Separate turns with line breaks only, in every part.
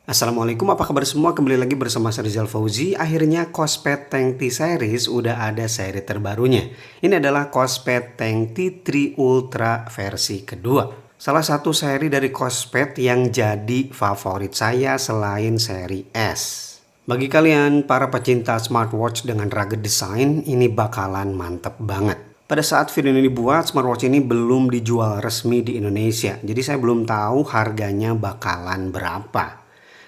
Assalamualaikum, apa kabar semua? Kembali lagi bersama saya Rizal Fauzi. Akhirnya Kospet Tank T Series udah ada seri terbarunya. Ini adalah Kospet Tank T3 Ultra versi kedua. Salah satu seri dari Kospet yang jadi favorit saya selain seri S. Bagi kalian para pecinta smartwatch dengan rugged design, ini bakalan mantep banget. Pada saat video ini dibuat, smartwatch ini belum dijual resmi di Indonesia. Jadi saya belum tahu harganya bakalan berapa.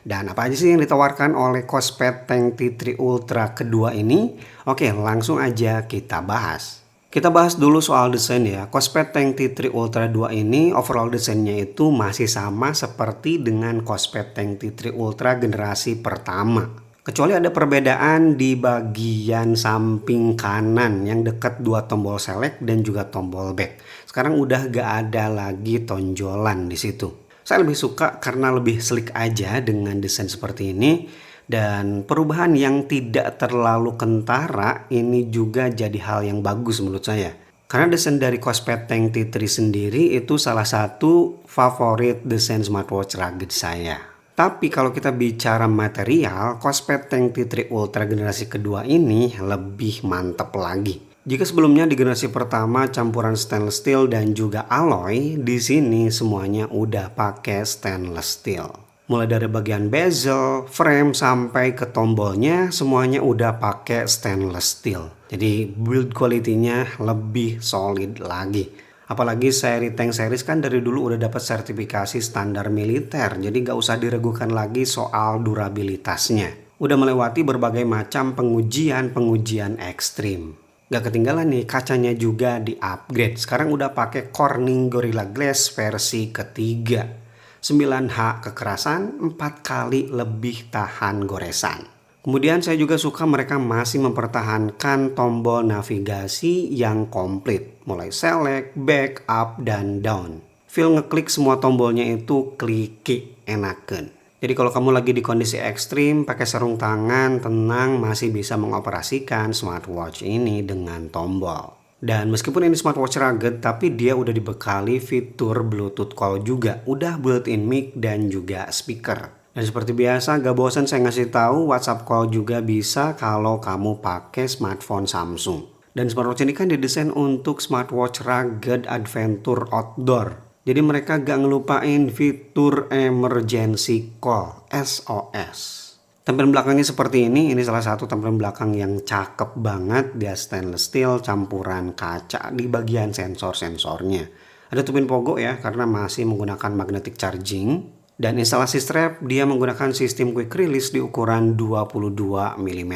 Dan apa aja sih yang ditawarkan oleh Kospet Tank T3 Ultra kedua ini? Oke, langsung aja kita bahas. Kita bahas dulu soal desain ya. Kospet Tank T3 Ultra 2 ini overall desainnya itu masih sama seperti dengan Kospet Tank T3 Ultra generasi pertama. Kecuali ada perbedaan di bagian samping kanan yang dekat dua tombol select dan juga tombol back. Sekarang udah gak ada lagi tonjolan di situ. Saya lebih suka karena lebih sleek aja dengan desain seperti ini. Dan perubahan yang tidak terlalu kentara ini juga jadi hal yang bagus menurut saya. Karena desain dari Kospet Tank T3 sendiri itu salah satu favorit desain smartwatch rugged saya. Tapi kalau kita bicara material, Kospet Tank T3 Ultra generasi kedua ini lebih mantap lagi. Jika sebelumnya di generasi pertama campuran stainless steel dan juga alloy, di sini semuanya udah pakai stainless steel. Mulai dari bagian bezel, frame sampai ke tombolnya semuanya udah pakai stainless steel. Jadi build quality-nya lebih solid lagi. Apalagi seri Tank series kan dari dulu udah dapat sertifikasi standar militer, jadi gak usah diragukan lagi soal durabilitasnya. Udah melewati berbagai macam pengujian ekstrim. Gak ketinggalan nih, kacanya juga di upgrade. Sekarang udah pakai Corning Gorilla Glass versi ketiga. 9H kekerasan, 4 kali lebih tahan goresan. Kemudian saya juga suka mereka masih mempertahankan tombol navigasi yang komplit. Mulai select, back, up, dan down. Feel ngeklik semua tombolnya itu kliki, enaken. Jadi kalau kamu lagi di kondisi ekstrim, pakai sarung tangan, tenang masih bisa mengoperasikan smartwatch ini dengan tombol. Dan meskipun ini smartwatch rugged, tapi dia udah dibekali fitur Bluetooth call juga. Udah built-in mic dan juga speaker. Dan seperti biasa, gak bosan saya ngasih tahu WhatsApp call juga bisa kalau kamu pakai smartphone Samsung. Dan smartwatch ini kan didesain untuk smartwatch rugged adventure outdoor. Jadi mereka gak ngelupain fitur emergency call SOS. Tampilan belakangnya seperti ini salah satu tampilan belakang yang cakep banget. Dia stainless steel campuran kaca di bagian sensor-sensornya. Ada tubin pogo ya karena masih menggunakan magnetic charging. Dan instalasi strap dia menggunakan sistem quick release di ukuran 22 mm.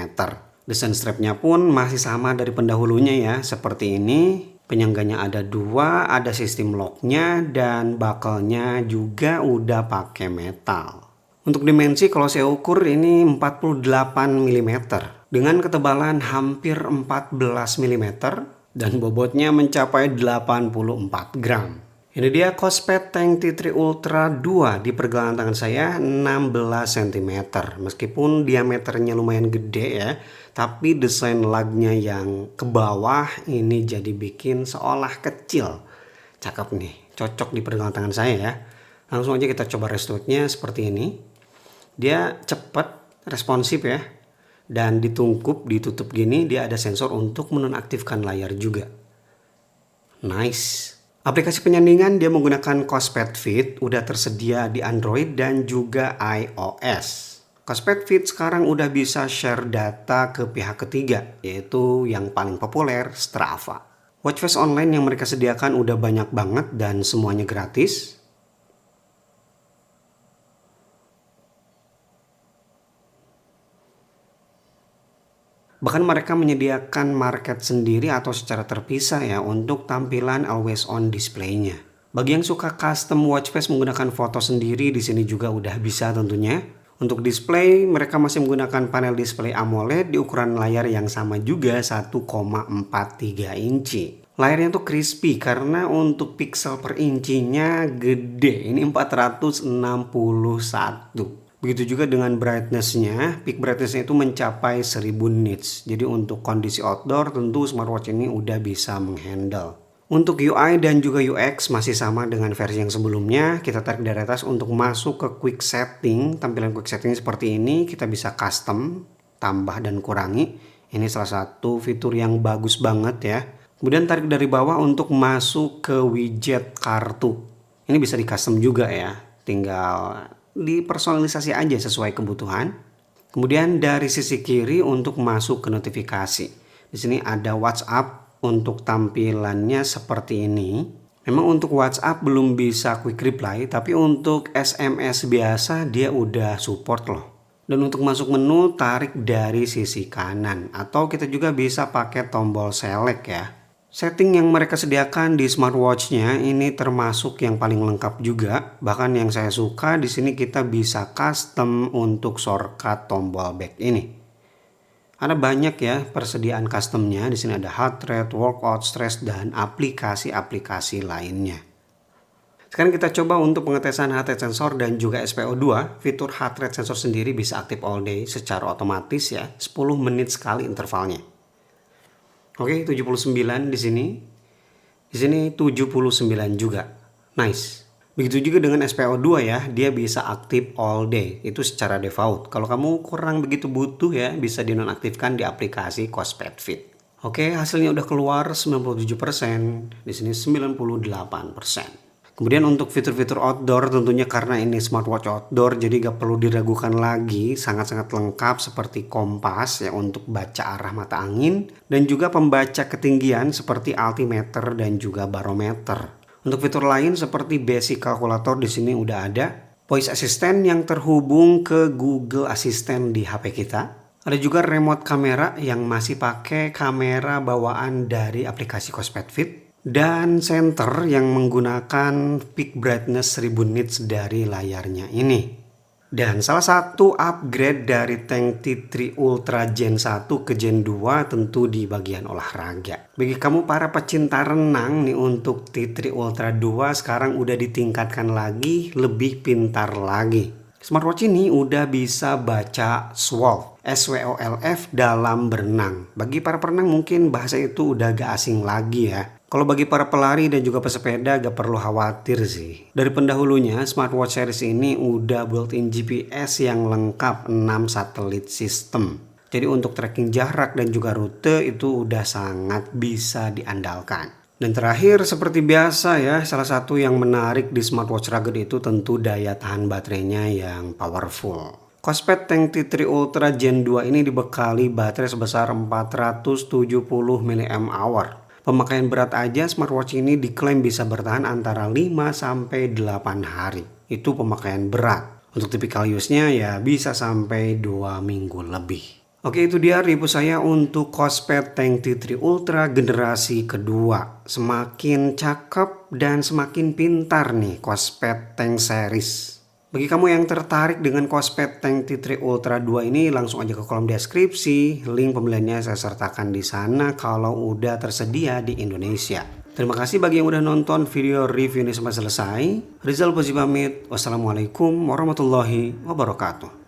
Desain strapnya pun masih sama dari pendahulunya ya, seperti ini. Penyangganya ada dua, ada sistem locknya, dan buckle-nya juga udah pakai metal. Untuk dimensi kalau saya ukur ini 48 mm dengan ketebalan hampir 14 mm dan bobotnya mencapai 84 gram. Ini dia Kospet Tank T3 Ultra 2 di pergelangan tangan saya 16 cm. Meskipun diameternya lumayan gede ya, tapi desain lugnya yang ke bawah ini jadi bikin seolah kecil. Cakep nih, cocok di pergelangan tangan saya ya. Langsung aja kita coba restocknya seperti ini. Dia cepat, responsif ya. Dan ditungkup, ditutup gini, dia ada sensor untuk menonaktifkan layar juga. Nice. Aplikasi penyandingan dia menggunakan Kospet Fit, udah tersedia di Android dan juga iOS. Kospet Fit sekarang udah bisa share data ke pihak ketiga, yaitu yang paling populer Strava. Watchface online yang mereka sediakan udah banyak banget dan semuanya gratis. Bahkan mereka menyediakan market sendiri atau secara terpisah ya untuk tampilan always on display-nya. Bagi yang suka custom watch face menggunakan foto sendiri, di sini juga udah bisa tentunya. Untuk display, mereka masih menggunakan panel display AMOLED di ukuran layar yang sama juga 1,43 inci. Layarnya tuh crispy karena untuk pixel per incinya gede, ini 461. Begitu juga dengan brightness-nya, peak brightness-nya itu mencapai 1000 nits. Jadi untuk kondisi outdoor tentu smartwatch ini udah bisa menghandle. Untuk UI dan juga UX masih sama dengan versi yang sebelumnya. Kita tarik dari atas untuk masuk ke quick setting. Tampilan quick setting seperti ini, kita bisa custom, tambah dan kurangi. Ini salah satu fitur yang bagus banget ya. Kemudian tarik dari bawah untuk masuk ke widget kartu. Ini bisa di custom juga ya. Tinggal dipersonalisasi aja sesuai kebutuhan. Kemudian dari sisi kiri untuk masuk ke notifikasi. Di sini ada WhatsApp. Untuk tampilannya seperti ini. Memang untuk WhatsApp belum bisa quick reply, tapi untuk SMS biasa dia udah support loh. Dan untuk masuk menu tarik dari sisi kanan, atau kita juga bisa pakai tombol select ya. Setting yang mereka sediakan di smartwatch-nya ini termasuk yang paling lengkap juga. Bahkan yang saya suka di sini kita bisa custom untuk shortcut tombol back ini. Ada banyak ya persediaan customnya. Di sini ada heart rate, workout, stress, dan aplikasi-aplikasi lainnya. Sekarang kita coba untuk pengetesan heart rate sensor dan juga SPO2. Fitur heart rate sensor sendiri bisa aktif all day secara otomatis ya, 10 menit sekali intervalnya. Oke, 79 di sini. Di sini 79 juga. Nice. Begitu juga dengan SPO2 ya, dia bisa aktif all day, itu secara default. Kalau kamu kurang begitu butuh ya, bisa dinonaktifkan di aplikasi Cosmed Fit. Oke, hasilnya udah keluar 97%, di sini 98%. Kemudian untuk fitur-fitur outdoor tentunya karena ini smartwatch outdoor, jadi gak perlu diragukan lagi, sangat-sangat lengkap seperti kompas ya untuk baca arah mata angin, dan juga pembaca ketinggian seperti altimeter dan juga barometer. Untuk fitur lain seperti basic kalkulator di sini udah ada. Voice assistant yang terhubung ke Google Assistant di HP kita. Ada juga remote kamera yang masih pakai kamera bawaan dari aplikasi Cosmed Fit. Dan center yang menggunakan peak brightness 1000 nits dari layarnya ini. Dan salah satu upgrade dari Tank T3 Ultra Gen 1 ke Gen 2 tentu di bagian olahraga. Bagi kamu para pecinta renang nih, untuk T3 Ultra 2 sekarang udah ditingkatkan lagi, lebih pintar lagi. Smartwatch ini udah bisa baca SWOLF, SWOLF dalam berenang. Bagi para perenang mungkin bahasa itu udah gak asing lagi ya. Kalau bagi para pelari dan juga pesepeda gak perlu khawatir sih. Dari pendahulunya smartwatch series ini udah built-in GPS yang lengkap 6 satelit system. Jadi untuk tracking jarak dan juga rute itu udah sangat bisa diandalkan. Dan terakhir seperti biasa ya, salah satu yang menarik di smartwatch rugged itu tentu daya tahan baterainya yang powerful. Cosmed Tank T3 Ultra Gen 2 ini dibekali baterai sebesar 470 mAh. Pemakaian berat aja smartwatch ini diklaim bisa bertahan antara 5-8 hari. Itu pemakaian berat. Untuk typical use-nya ya bisa sampai 2 minggu lebih. Oke, itu dia review saya untuk Cosmed Tank T3 Ultra generasi kedua. Semakin cakep dan semakin pintar nih Cosmed Tank series. Bagi kamu yang tertarik dengan Cosmed Tank T3 Ultra 2 ini, langsung aja ke kolom deskripsi. Link pembeliannya saya sertakan di sana kalau udah tersedia di Indonesia. Terima kasih bagi yang udah nonton video review ini sampai selesai. Rizal Fauzi pamit. Wassalamualaikum warahmatullahi wabarakatuh.